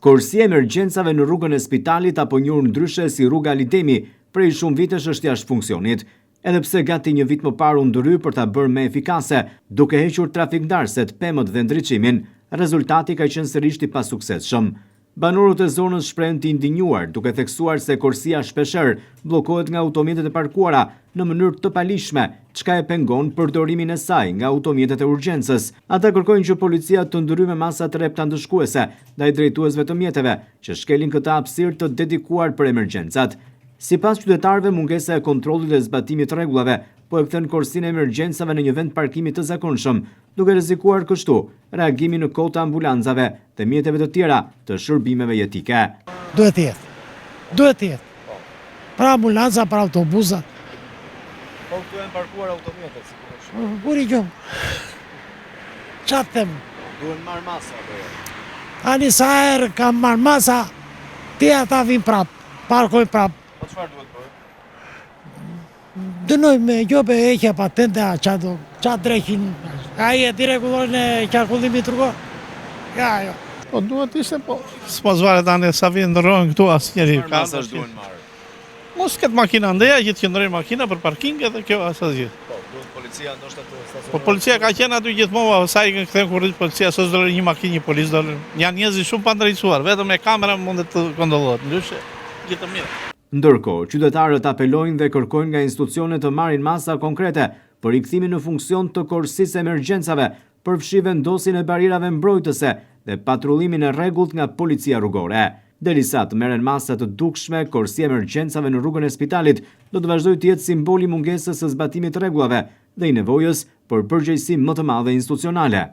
Korsia e emergjencave në rrugën e Spitalit, apo njohur ndryshe si rruga Lidemi, prej shumë vitesh është jashtë funksionit. Edhe pse gati një vit më parë u ndrysoi për ta bërë më efikase, duke hequr trafikndarëset, pemët dhe ndriçimin, rezultati ka qenë sërish i pasuksesshëm. Banorët e zonës shprehen të indinjuar, duke theksuar se korsia shpeshherë bllokohet nga automjetet e parkuara në mënyrë të palishme, çka e pengon përdorimin e saj nga automjetet e urgjencës. Ata kërkojnë që policia të ndryjë me masa të repta ndëshkuese ndaj drejtuesve të mjeteve, që shkelin këtë hapësirë të dedikuar për emergjencat. Sipas qytetarëve, mungesa e kontrollit dhe zbatimit të rregullave po e kthen korsinë e emergjencave në një vend parkimi të zakonshëm, duke rrezikuar kështu reagimin në kohë të ambulancave dhe mjeteve të tjera të shërbimeve jetike. Duhet të jetë. Pra ambulanca, pra autobusa. Po këtu janë parkuar automjetet, sigurisht. Kur i gjum. Çfarë them? Duhen marr masa apo jo? Ani sa herë kam marr masa, ti ata vin prap, parkojnë prap. Po çfarë duhet bërë? Dënoj me gjobe heqja patente, qa drekin, ai e direkullon e qarkullimit rrugor. Ja, jo. Po duhet ishte, po s'pas varet tani sa vjen ndërrojnë këtu asnjëri. Çfarë masash duhen marrë? Mos ketë makina ndeja, gjithë qëndrojnë makina për parking edhe kjo asnjë. Po, duhet policia ndoshta të stacionohet. Po policia ka qenë aty gjithmonë, sa i kthejnë kur policia, s'është dolë një makinë, një polis dolë. Janë njerëz shumë pa ndrejtuar, vetëm me kamera mundet të kontrollohet, ndryshe gjithë të mirë. Ndërkohë, qytetarët apelojnë dhe kërkojnë nga institucionet të marrin masa konkrete për rikthimin në funksion të korsisë emergjencave, përfshi vendosjen e barirave mbrojtëse dhe patrullimin e rregullt nga policia rrugore. Derisa të merren masa të dukshme, korsia e emergjencave në rrugën e Spitalit do të vazhdojë të jetë simboli mungesës së zbatimit të rregullave dhe i nevojës për përgjegjësi më të madhe institucionale.